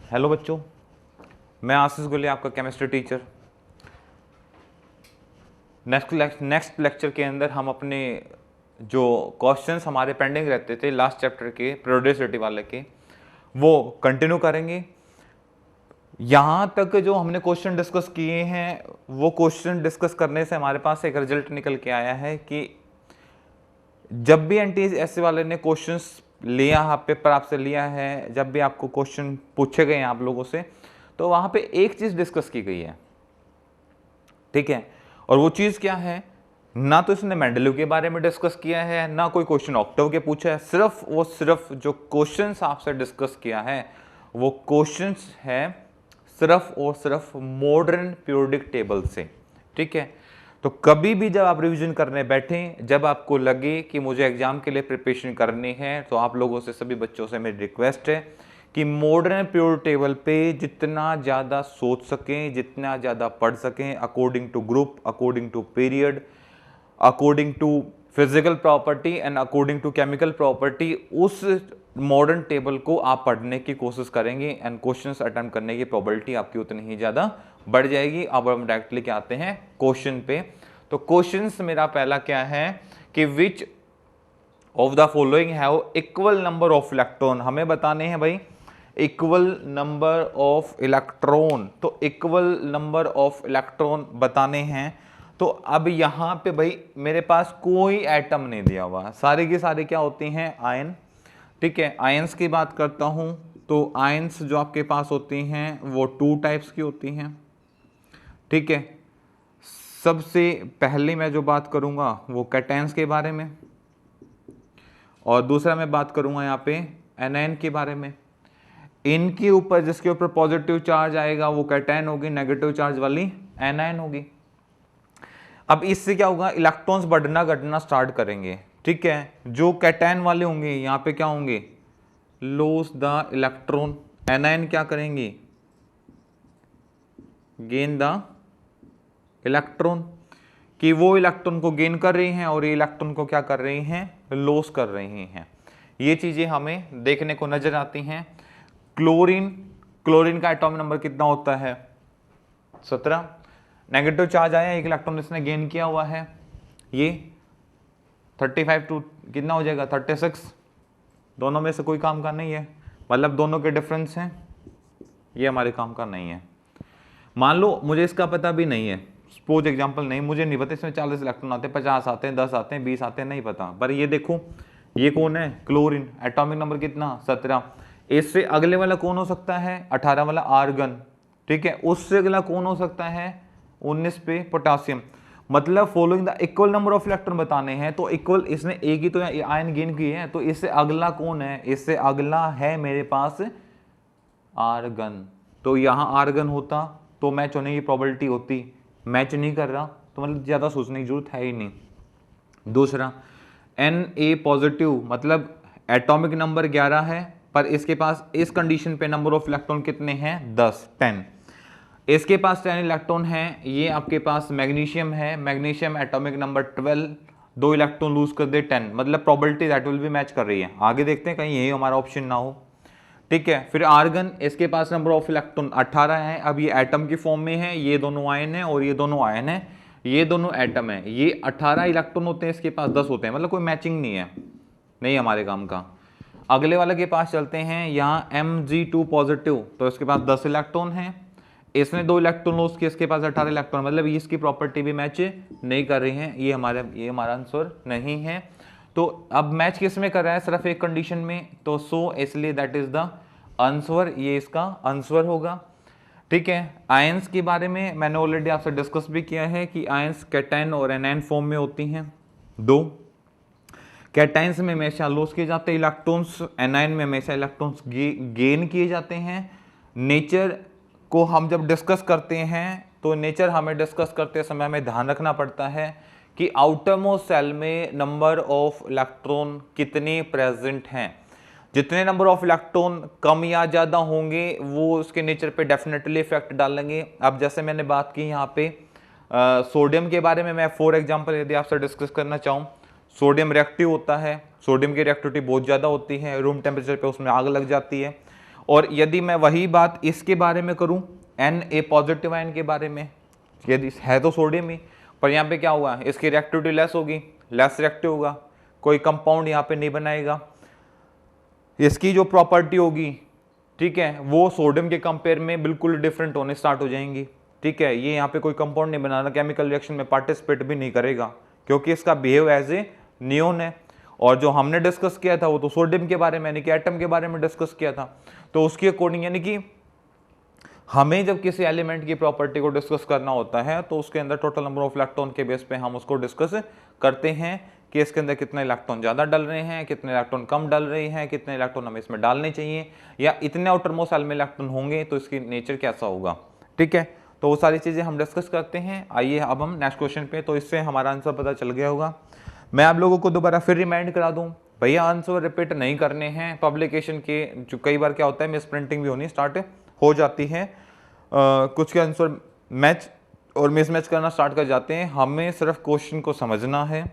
Hello बच्चों, मैं आशीष गुले आपका केमिस्ट्री टीचर। नेक्स्ट लेक्चर के अंदर हम अपने जो क्वेश्चंस हमारे पेंडिंग रहते थे लास्ट चैप्टर के पीरियोडिसिटी वाले के, वो कंटिन्यू करेंगे। यहाँ तक जो हमने क्वेश्चन डिस्कस किए हैं, वो क्वेश्चन डिस्कस करने से हमारे पास एक रिजल्ट निकल के आया है कि जब भी एनटीएससी वाले ने क्वेश्चंस लिया, पेपर आपसे लिया है, जब भी आपको क्वेश्चन पूछे गए हैं आप लोगों से, तो वहां पे एक चीज डिस्कस की गई है, ठीक है। और वो चीज क्या है? ना तो इसने मेंडलीव के बारे में डिस्कस किया है, ना कोई क्वेश्चन ऑक्टेव के पूछा है। सिर्फ जो क्वेश्चंस आपसे डिस्कस किया है वो क्वेश्चंस है सिर्फ और सिर्फ मॉडर्न पीरियोडिक टेबल से, ठीक है। तो कभी भी जब आप रिवीजन करने बैठें, जब आपको लगे कि मुझे एग्जाम के लिए प्रिपरेशन करनी है, तो आप लोगों से, सभी बच्चों से मेरी रिक्वेस्ट है कि मॉडर्न पीरियोडिक टेबल पे जितना ज़्यादा सोच सकें, जितना ज़्यादा पढ़ सकें, according to group, according to period, according to physical property and according to chemical property, उस मॉडर्न टेबल को आप पढ़ने की कोशिश करेंगे एंड क्वेश्चंस अटेम्प्ट करने की प्रोबेबिलिटी आपकी उतनी ही ज़्यादा बढ़ जाएगी। अब हम डायरेक्टली क्या आते हैं क्वेश्चन पे। तो क्वेश्चंस मेरा पहला क्या है कि which of the following have equal number of electron, हमें बताने हैं भाई इक्वल नंबर ऑफ इलेक्ट्रॉन। तो इक्वल नंबर ऑफ इलेक्ट्रॉन बताने हैं। तो अब यहां पे भाई मेरे पास कोई एटम नहीं दिया हुआ, सारे के सारे क्या होती हैं? आयन, ठीक है। आयंस की बात करता हूं तो आयंस जो आपके पास होती हैं वो 2 टाइप्स की होती हैं, ठीक है। सबसे पहले मैं जो बात करूंगा वो कैटायंस के बारे में, और दूसरा मैं बात करूंगा यहाँ पे एनायन के बारे में। इनके ऊपर जिसके ऊपर पॉजिटिव चार्ज आएगा वो कैटायन होगी, नेगेटिव चार्ज वाली एनायन होगी। अब इससे क्या होगा? इलेक्ट्रॉन्स बढ़ना घटना स्टार्ट करेंगे, ठीक है। जो कैटायन वाले होंगे यहाँ पे क्या होंगे? Loss the electron. एनायन क्या करेंगे? गेन द इलेक्ट्रॉन, कि वो इलेक्ट्रॉन को गेन कर रही हैं और ये इलेक्ट्रॉन को क्या कर रही हैं? लॉस कर रही हैं। ये चीजें हमें देखने को नजर आती हैं। क्लोरीन का एटॉमिक नंबर कितना होता है? 17। नेगेटिव चार्ज आया, एक इलेक्ट्रॉन इसने गेन किया हुआ है, ये 35 टू कितना हो जाएगा? 36। दोनों में से कोई काम का नहीं है, मतलब दोनों के डिफरेंस हैं, ये हमारे काम का नहीं है। मान लो मुझे इसका पता भी नहीं है, सपोज एग्जांपल, नहीं मुझे नहीं पता इसमें 40 इलेक्ट्रॉन आते हैं, 50 आते हैं, 10 आते हैं, 20 आते हैं, नहीं पता। पर ये देखो, ये कौन है? क्लोरीन, एटॉमिक नंबर कितना? 17। इससे अगले वाला कौन हो सकता है? 18 वाला आर्गन, ठीक है। उससे अगला कौन हो सकता है? 19 पे पोटासियम। मतलब following the equal number of electron बताने हैं, तो इक्वल, इसने एक ही तो आयन गेन की है, तो इससे अगला कौन है? इससे अगला है मेरे पास आर्गन। तो यहां आर्गन होता तो मैच होने की प्रोबेबिलिटी होती, मैच नहीं कर रहा तो मतलब ज्यादा सोचने की जरूरत है ही नहीं। दूसरा Na पॉजिटिव, मतलब एटॉमिक नंबर 11 है, पर इसके पास इस कंडीशन पे नंबर ऑफ इलेक्ट्रॉन कितने हैं? 10। इसके पास 10 इलेक्ट्रॉन है। ये आपके पास मैग्नीशियम है, magnesium atomic number 12, 2 electron lose कर दे 10, मतलब probability that will B match कर रही है। आगे देखते हैं कहीं यही हमारा ऑप्शन ना हो, ठीक है। फिर आर्गन, इसके पास नंबर ऑफ इलेक्ट्रॉन 18 है। अब ये एटम की फॉर्म में है, ये दोनों आयन है और ये दोनों आयन है, ये दोनों एटम है। ये 18 इलेक्ट्रॉन होते हैं, इसके पास 10 होते हैं, मतलब कोई मैचिंग नहीं है, नहीं हमारे काम का। अगले वाले के पास चलते हैं, यहाँ Mg2 पॉजिटिव, तो इसके पास 10 इलेक्ट्रॉन है, इसने 2 इलेक्ट्रॉन लॉस किए, इसके पास 18 इलेक्ट्रॉन, मतलब इसकी प्रॉपर्टी भी मैच नहीं कर रही है। ये हमारा आंसर नहीं है। तो अब मैच किस में कर रहा है? सिर्फ एक कंडीशन में, तो सो इसलिए दैट इज द आंसर, ये इसका आंसर होगा, ठीक है। आयंस के बारे में मैंने ऑलरेडी आपसे डिस्कस भी किया है कि आयंस कैटायन और एनायन फॉर्म में होती हैं। 2 कैटायंस में हमेशा लॉस किए जाते हैं इलेक्ट्रॉन्स, एनायन में हमेशा इलेक्ट्रॉन्स गेन किए जाते हैं। नेचर को हम जब डिस्कस करते हैं तो नेचर हमें डिस्कस करते समय हमें ध्यान रखना पड़ता है कि आउटरमोस्ट सेल में नंबर ऑफ इलेक्ट्रॉन कितने प्रेजेंट हैं। जितने नंबर ऑफ इलेक्ट्रॉन कम या ज़्यादा होंगे वो उसके नेचर पे डेफिनेटली इफेक्ट डालेंगे। अब जैसे मैंने बात की यहाँ पे सोडियम के बारे में, मैं फॉर एग्जांपल यदि आपसे डिस्कस करना चाहूँ, सोडियम रिएक्टिव होता है, सोडियम की रिएक्टिविटी बहुत ज़्यादा होती है, रूम टेम्परेचर पे उसमें आग लग जाती है, और यदि मैं वही बात इसके बारे में करूं, Na पॉजिटिव आयन के बारे में, यदि है तो सोडियम ही, पर यहाँ पे क्या हुआ है, इसकी रिएक्टिविटी लेस होगी, लेस रिएक्टिव होगा, कोई कंपाउंड यहाँ पे नहीं बनाएगा, इसकी जो प्रॉपर्टी होगी, ठीक है, वो सोडियम के कंपेयर में बिल्कुल डिफरेंट होने स्टार्ट हो जाएंगी, ठीक है। ये यहाँ पे कोई कंपाउंड नहीं बना रहा, केमिकल रिएक्शन में पार्टिसिपेट भी नहीं करेगा, क्योंकि इसका बिहेव एज ए नियोन है। और जो हमने डिस्कस किया था वो तो सोडियम के बारे में यानी कि एटम के बारे में डिस्कस किया था, तो उसके अकॉर्डिंग यानी कि हमें जब किसी एलिमेंट की प्रॉपर्टी को डिस्कस करना होता है तो उसके अंदर टोटल नंबर ऑफ इलेक्ट्रॉन के बेस पे हम उसको डिस्कस करते हैं कि इसके अंदर कितने इलेक्ट्रॉन ज़्यादा डल रहे हैं, कितने इलेक्ट्रॉन कम डल रहे हैं, कितने इलेक्ट्रॉन हमें इसमें डालने चाहिए, या इतने आउटर मोस्ट सेल में इलेक्ट्रॉन होंगे तो इसकी नेचर कैसा होगा, ठीक है। तो वो सारी चीज़ें हम डिस्कस करते हैं। आइए अब हम नेक्स्ट क्वेश्चन पे, तो इससे हमारा आंसर पता चल गया होगा। मैं आप लोगों को दोबारा फिर रिमाइंड करा दूं, भैया आंसर रिपीट नहीं करने हैं पब्लिकेशन के, जो कई बार क्या होता है मिस प्रिंटिंग भी होनी स्टार्ट हो जाती है, कुछ के आंसर मैच और मिसमैच करना स्टार्ट कर जाते हैं। हमें सिर्फ क्वेश्चन को समझना है,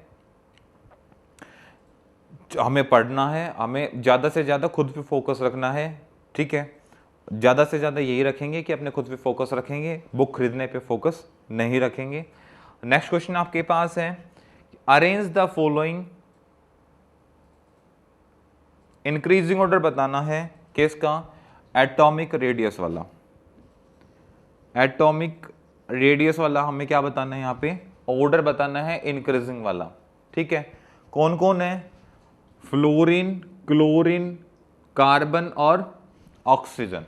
हमें पढ़ना है, हमें ज़्यादा से ज़्यादा खुद पे फोकस रखना है, ठीक है। ज़्यादा से ज़्यादा यही रखेंगे कि अपने खुद पे फोकस रखेंगे, बुक खरीदने पे फोकस नहीं रखेंगे। नेक्स्ट क्वेश्चन आपके पास है, arrange the following, increasing order बताना है किसका, एटॉमिक रेडियस वाला, एटॉमिक रेडियस वाला हमें क्या बताना है यहाँ पे, ऑर्डर बताना है इंक्रीजिंग वाला, ठीक है। कौन कौन है, फ्लोरीन, क्लोरीन, कार्बन और ऑक्सीजन।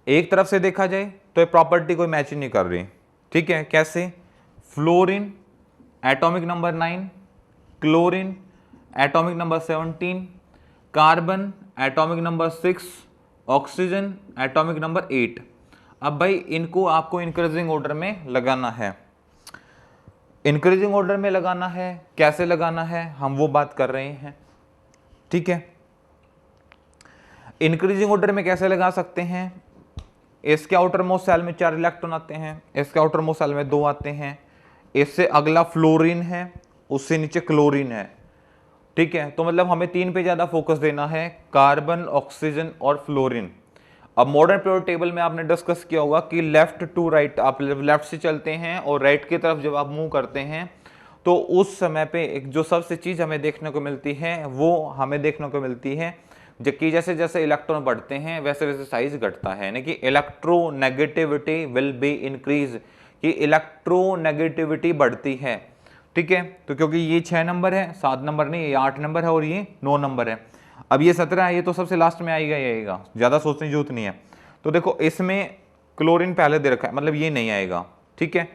एक तरफ से देखा जाए तो ये प्रॉपर्टी कोई मैच नहीं कर रही, ठीक है। कैसे, fluorine atomic number 9, chlorine atomic number 17, carbon atomic number 6, oxygen atomic number 8। अब भाई इनको आपको इंक्रीजिंग ऑर्डर में लगाना है, इंक्रीजिंग ऑर्डर में लगाना है, कैसे लगाना है हम वो बात कर रहे हैं, ठीक है। इंक्रीजिंग ऑर्डर में कैसे लगा सकते हैं, इसके आउटर मोस्ट सेल में 4 इलेक्ट्रॉन आते हैं, इसके आउटर मोस्ट सेल में 2 आते हैं, इससे अगला फ्लोरीन है, उससे नीचे क्लोरीन है, ठीक है। तो मतलब हमें 3 पे ज्यादा फोकस देना है, कार्बन, ऑक्सीजन और फ्लोरीन। अब मॉडर्न पीरियोडिक टेबल में आपने डिस्कस किया होगा कि लेफ्ट टू राइट, आप लेफ्ट से चलते हैं और राइट की तरफ जब आप मूव करते हैं तो उस समय पे एक जो सबसे चीज हमें देखने को मिलती है वो हमें देखने को मिलती है जबकि जैसे जैसे इलेक्ट्रॉन बढ़ते हैं वैसे वैसे साइज घटता है, यानी कि इलेक्ट्रोनेगेटिविटी विल बी इंक्रीज, कि इलेक्ट्रोनेगेटिविटी बढ़ती है, ठीक है। तो क्योंकि ये 6 नंबर है, 7 नंबर नहीं, ये 8 नंबर है और ये 9 नंबर है। अब ये 17 है, ये तो सबसे लास्ट में आएगा, ज्यादा सोचने की जरूरत नहीं है। तो देखो इसमें क्लोरीन पहले दे रखा है, मतलब ये नहीं आएगा, ठीक है।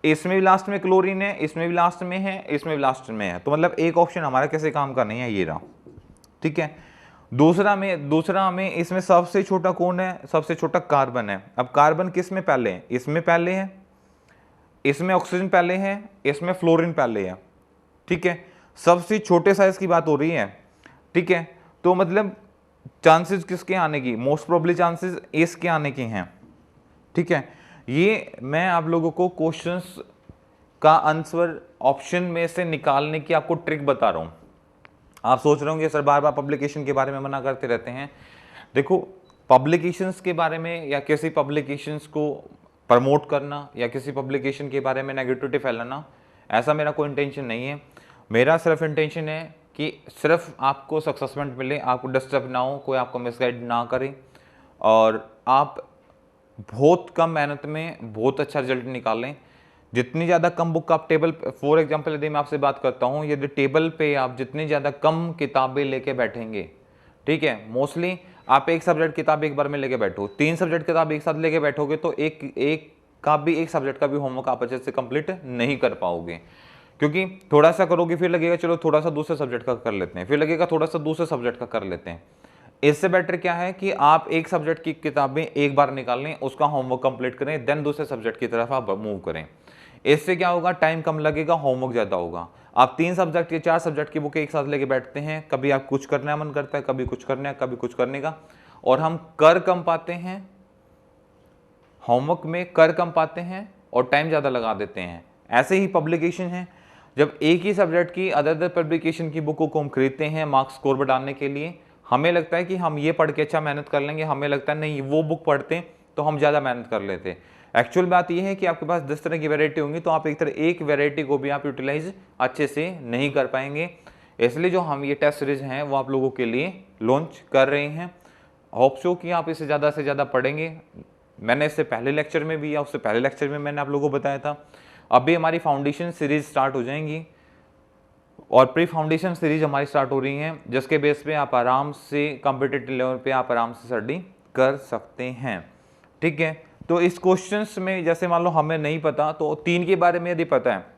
इसमें भी लास्ट में क्लोरीन है, इसमें भी लास्ट में है, इसमें भी लास्ट में है, तो मतलब एक ऑप्शन हमारा कैसे काम का नहीं है, ये रहा, ठीक है। दूसरा में इसमें सबसे छोटा कौन है, सबसे छोटा कार्बन है। अब कार्बन किस में पहले है, इसमें पहले है, इसमें ऑक्सीजन पहले है, इसमें फ्लोरीन पहले है, ठीक है। सबसे छोटे साइज की बात हो रही है, ठीक है। तो मतलब चांसेस किसके आने की, मोस्ट प्रोबेबली चांसेस इसके आने के हैं, ठीक है। ये मैं आप लोगों को क्वेश्चंस का आंसर ऑप्शन में से निकालने की आपको ट्रिक बता रहा हूं। आप सोच रहे होंगे सर बार बार पब्लिकेशन के बारे में मना करते रहते हैं। देखो पब्लिकेशंस के बारे में या किसी पब्लिकेशंस को प्रमोट करना या किसी पब्लिकेशन के बारे में नेगेटिविटी फैलाना, ऐसा मेरा कोई इंटेंशन नहीं है। मेरा सिर्फ इंटेंशन है कि सिर्फ आपको सक्सेसमेंट मिले, आपको डिस्टर्ब ना हो, कोई आपको मिसगाइड ना करे और आप बहुत कम मेहनत में बहुत अच्छा रिजल्ट निकालें। जितनी ज़्यादा कम बुक आप टेबल, फॉर एग्जांपल यदि मैं आपसे बात करता हूँ, यदि टेबल पे आप जितनी ज़्यादा कम किताबें लेके बैठेंगे, ठीक है, मोस्टली आप एक सब्जेक्ट किताब एक बार में लेके बैठो, 3 सब्जेक्ट किताब एक साथ लेके बैठोगे तो एक सब्जेक्ट का भी होमवर्क आप अच्छे से कंप्लीट नहीं कर पाओगे, क्योंकि थोड़ा सा करोगे फिर लगेगा चलो थोड़ा सा दूसरे सब्जेक्ट का कर लेते हैं, फिर लगेगा थोड़ा सा दूसरे सब्जेक्ट का कर लेते हैं। इससे बेटर क्या है कि आप एक सब्जेक्ट की किताबें एक बार निकालें, उसका होमवर्क कंप्लीट करें, देन दूसरे सब्जेक्ट की तरफ आप मूव करें। इससे क्या होगा, टाइम कम लगेगा, होमवर्क ज़्यादा होगा। आप 3 सब्जेक्ट या 4 सब्जेक्ट की बुक एक साथ लेके बैठते हैं, कभी आप कुछ करने का मन करता है, कभी कुछ करने का, कभी कुछ करने का, और हम कर कम पाते हैं, होमवर्क में कर कम पाते हैं और टाइम ज़्यादा लगा देते हैं। ऐसे ही पब्लिकेशन है, जब एक ही सब्जेक्ट की अदर पब्लिकेशन की बुकों को हम खरीदते हैं मार्क्स स्कोर बढ़ाने के लिए, हमें लगता है कि हम ये पढ़ के अच्छा मेहनत कर लेंगे, हमें लगता है नहीं वो बुक पढ़ते तो हम ज़्यादा मेहनत कर लेते। एक्चुअल बात ये है कि आपके पास 10 तरह की वैरायटी होंगी तो आप एक वैरायटी को भी आप यूटिलाइज अच्छे से नहीं कर पाएंगे। इसलिए जो हम ये टेस्ट सीरीज हैं वो आप लोगों के लिए लॉन्च कर रहे हैं। होप सो कि आप इसे ज़्यादा से ज़्यादा पढ़ेंगे। मैंने इससे पहले लेक्चर में भी या उससे पहले लेक्चर में मैंने आप लोगों को बताया था, अभी हमारी फाउंडेशन सीरीज स्टार्ट हो जाएंगी और प्री फाउंडेशन सीरीज हमारी स्टार्ट हो रही हैं, जिसके बेस पे आप आराम से कॉम्पिटिटिव लेवल पे आप आराम से स्टडी कर सकते हैं। ठीक है, तो इस क्वेश्चंस में जैसे मान लो हमें नहीं पता तो 3 के बारे में यदि पता है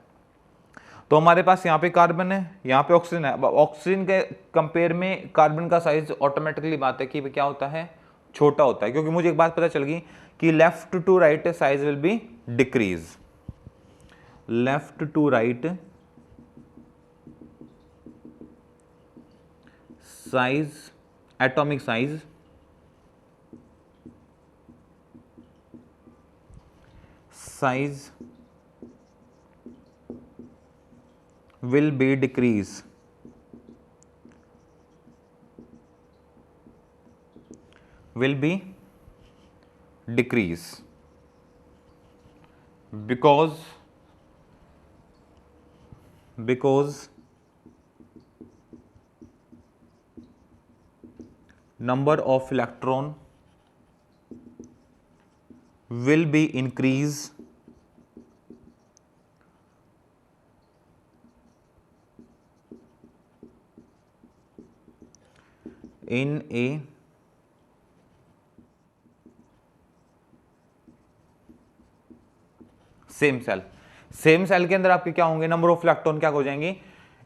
तो हमारे पास यहाँ पे कार्बन है, यहाँ पे ऑक्सीजन है। ऑक्सीजन के कंपेयर में कार्बन का साइज ऑटोमेटिकली बात है कि क्या होता है, छोटा होता है, क्योंकि मुझे एक बात पता चल गई कि left to right size will be decrease, left to right size, atomic size will be decrease, will be decrease because number of electron will be increase in a same cell. Same cell के अंदर आपके क्या होंगे, number of electron क्या हो जाएंगे,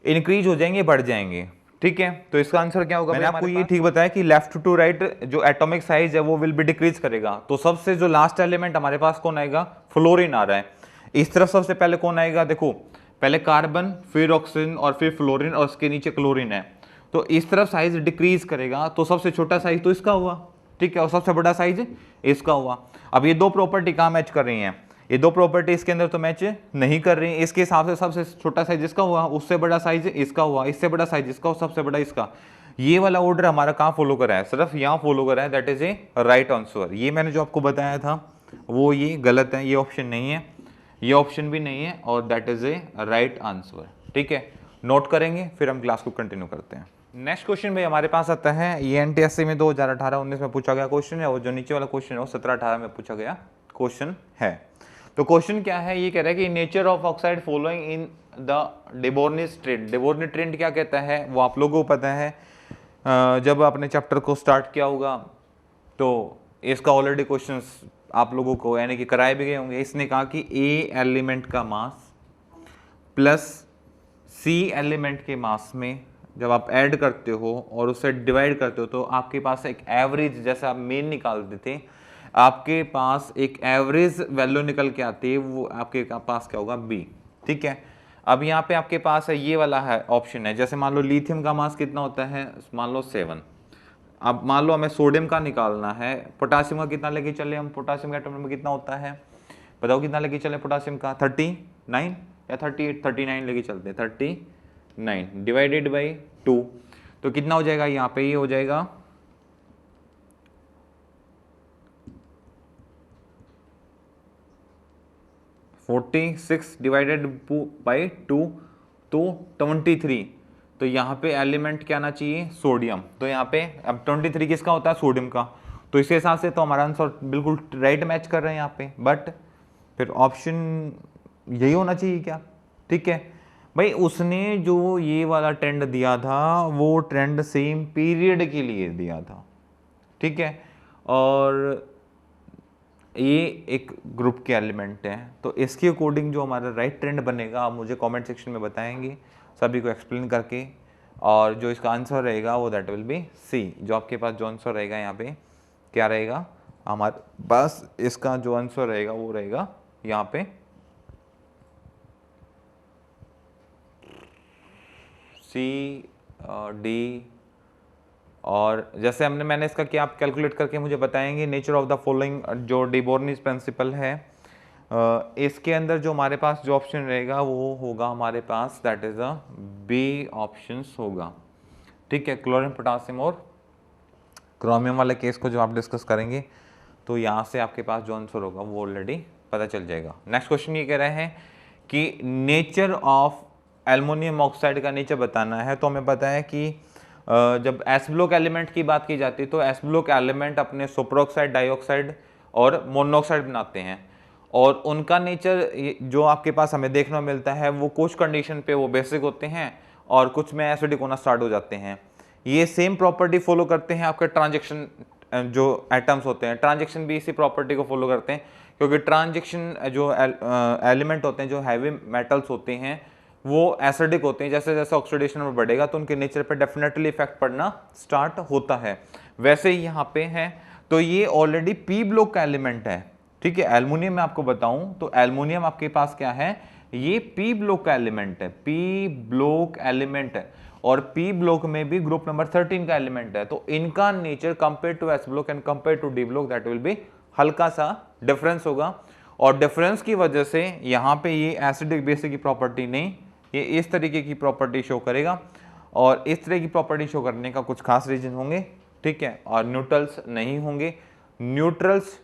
increase हो जाएंगे, बढ़ जाएंगे। ठीक है, तो इसका आंसर क्या होगा, मैंने आपको ये ठीक बताया कि लेफ्ट टू राइट जो एटॉमिक साइज है वो विल बी डिक्रीज करेगा। तो सबसे जो लास्ट एलिमेंट हमारे पास कौन आएगा, फ्लोरीन आ रहा है। इस तरफ सबसे पहले कौन आएगा, देखो पहले कार्बन, फिर ऑक्सीजन और फिर फ्लोरीन और उसके नीचे क्लोरीन है। तो इस तरफ साइज डिक्रीज करेगा तो सबसे छोटा साइज तो इसका हुआ, ठीक है, और सबसे बड़ा साइज इसका हुआ। अब ये दो प्रॉपर्टी कहाँ मैच कर रही हैं, ये दो प्रॉपर्टी इसके अंदर तो मैच नहीं कर रही। इसके हिसाब से सबसे छोटा साइज इसका हुआ, उससे बड़ा साइज इसका हुआ, इससे बड़ा साइज इसका और सबसे बड़ा इसका। ये वाला ऑर्डर हमारा कहाँ फॉलो करा है, सिर्फ यहाँ फॉलो करा है, that is a right answer. ये मैंने जो आपको बताया था वो ये गलत है, ये ऑप्शन नहीं है, ये ऑप्शन भी नहीं है, और that is a right answer. ठीक है, नोट करेंगे, फिर हम क्लास को कंटिन्यू करते हैं। नेक्स्ट क्वेश्चन भाई हमारे पास आता है, ये एनटीएससी में 2018-19 में पूछा गया क्वेश्चन है, और जो नीचे वाला क्वेश्चन है वो 17-18 में पूछा गया क्वेश्चन है। तो क्वेश्चन क्या है, ये कह रहा है कि nature of oxide following in the डेबोर्निस ट्रेंड। डेबोर्निस ट्रेंड क्या कहता है वो आप लोगों को पता है, जब आपने चैप्टर को स्टार्ट किया होगा तो इसका ऑलरेडी क्वेश्चंस आप लोगों को यानी कि कराए भी गए होंगे। इसने कहा कि ए एलिमेंट का मास प्लस सी एलिमेंट के मास में जब आप ऐड करते हो और उसे डिवाइड करते हो तो आपके पास एक एवरेज, जैसे आप मेन निकालते थे, आपके पास एक एवरेज वैल्यू निकल के आती है, वो आपके पास क्या होगा, बी। ठीक है, अब यहाँ पे आपके पास है ये वाला है ऑप्शन है, जैसे मान लो लिथियम का मास कितना होता है, मान लो 7। अब मान लो हमें सोडियम का निकालना है, पोटासियम का कितना लेके चले हम, पोटासियम का एटम में कितना होता है बताओ, कितना लेके चले पोटासियम का, 39 या 38, 39 लेके चलते हैं, 39 डिवाइडेड बाई 2, तो कितना हो जाएगा यहाँ पे, ये हो जाएगा 46 डिवाइडेड बाई 2 तो 23। तो यहाँ पे एलिमेंट क्या आना चाहिए, सोडियम। तो यहाँ पे अब 23 किसका होता है, सोडियम का। तो इस हिसाब से तो हमारा आंसर बिल्कुल राइट मैच कर रहे हैं यहाँ पे, बट फिर ऑप्शन यही होना चाहिए क्या। ठीक है भाई, उसने जो ये वाला ट्रेंड दिया था वो ट्रेंड सेम पीरियड के लिए दिया था। ठीक है, और ये एक ग्रुप के एलिमेंट हैं, तो इसके अकॉर्डिंग जो हमारा राइट ट्रेंड बनेगा आप मुझे कमेंट सेक्शन में बताएंगे सभी को एक्सप्लेन करके, और जो इसका आंसर रहेगा वो दैट विल बी सी। जो आपके पास जो आंसर रहेगा यहाँ पे क्या रहेगा, हमारे पास इसका जो आंसर रहेगा वो रहेगा यहाँ पे सी डी। और जैसे मैंने इसका क्या आप कैलकुलेट करके मुझे बताएंगे, नेचर ऑफ द फॉलोइंग जो डिबोर्निस प्रिंसिपल है, इसके अंदर जो हमारे पास जो ऑप्शन रहेगा वो होगा हमारे पास that is A B option होगा। ठीक है, क्लोरीन पोटासियम और क्रोमियम वाले केस को जो आप डिस्कस करेंगे तो यहाँ से आपके पास जो आंसर होगा वो ऑलरेडी पता चल जाएगा। नेक्स्ट क्वेश्चन ये कह रहे हैं कि नेचर ऑफ एल्युमिनियम ऑक्साइड का नेचर बताना है। तो हमें पता है कि जब एस ब्लॉक एलिमेंट की बात की जाती है तो एस ब्लॉक एलिमेंट अपने सुपरऑक्साइड, डाइऑक्साइड और मोनोऑक्साइड बनाते हैं और उनका नेचर जो आपके पास हमें देखने मिलता है वो कुछ कंडीशन पे वो बेसिक होते हैं और कुछ में एसिडिक होना स्टार्ट हो जाते हैं। ये सेम प्रॉपर्टी फॉलो करते हैं आपके ट्रांजेक्शन जो एटम्स होते हैं, ट्रांजेक्शन भी इसी प्रॉपर्टी को फॉलो करते हैं क्योंकि ट्रांजेक्शन जो एलिमेंट होते हैं, जो हैवी मेटल्स होते हैं वो एसिडिक होते हैं। जैसे जैसे ऑक्सीडेशन में बढ़ेगा तो उनके नेचर पे डेफिनेटली इफेक्ट पड़ना स्टार्ट होता है। वैसे ही यहाँ पे है तो ये ऑलरेडी पी ब्लॉक का एलिमेंट है, ठीक है। एल्युमिनियम में आपको बताऊं तो एल्युमिनियम आपके पास क्या है, ये पी ब्लॉक का एलिमेंट है, पी ब्लॉक एलिमेंट है और पी ब्लॉक में भी ग्रुप नंबर 13 का एलिमेंट है। तो इनका nature compare to s block and compare to d block that will be हल्का सा डिफरेंस होगा और डिफरेंस की वजह से यहाँ पे ये एसिडिक बेसिक की प्रॉपर्टी नहीं, ये इस तरीके की प्रॉपर्टी शो करेगा और इस तरह की प्रॉपर्टी शो करने का कुछ खास रीजन होंगे, ठीक है। और न्यूट्रल्स नहीं होंगे। न्यूट्रल्स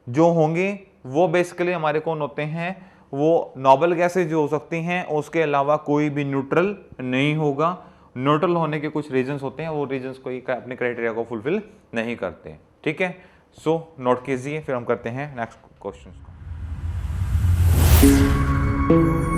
जो होंगे वो बेसिकली हमारे कौन होते हैं, वो नोबल गैसेज जो हो सकती हैं, उसके अलावा कोई भी न्यूट्रल नहीं होगा। न्यूट्रल होने के कुछ रीजंस होते हैं, वो रीजंस कोई अपने क्राइटेरिया को फुलफिल नहीं करते, ठीक है। सो नोट कीजिए, फिर हम करते हैं नेक्स्ट क्वेश्चन को।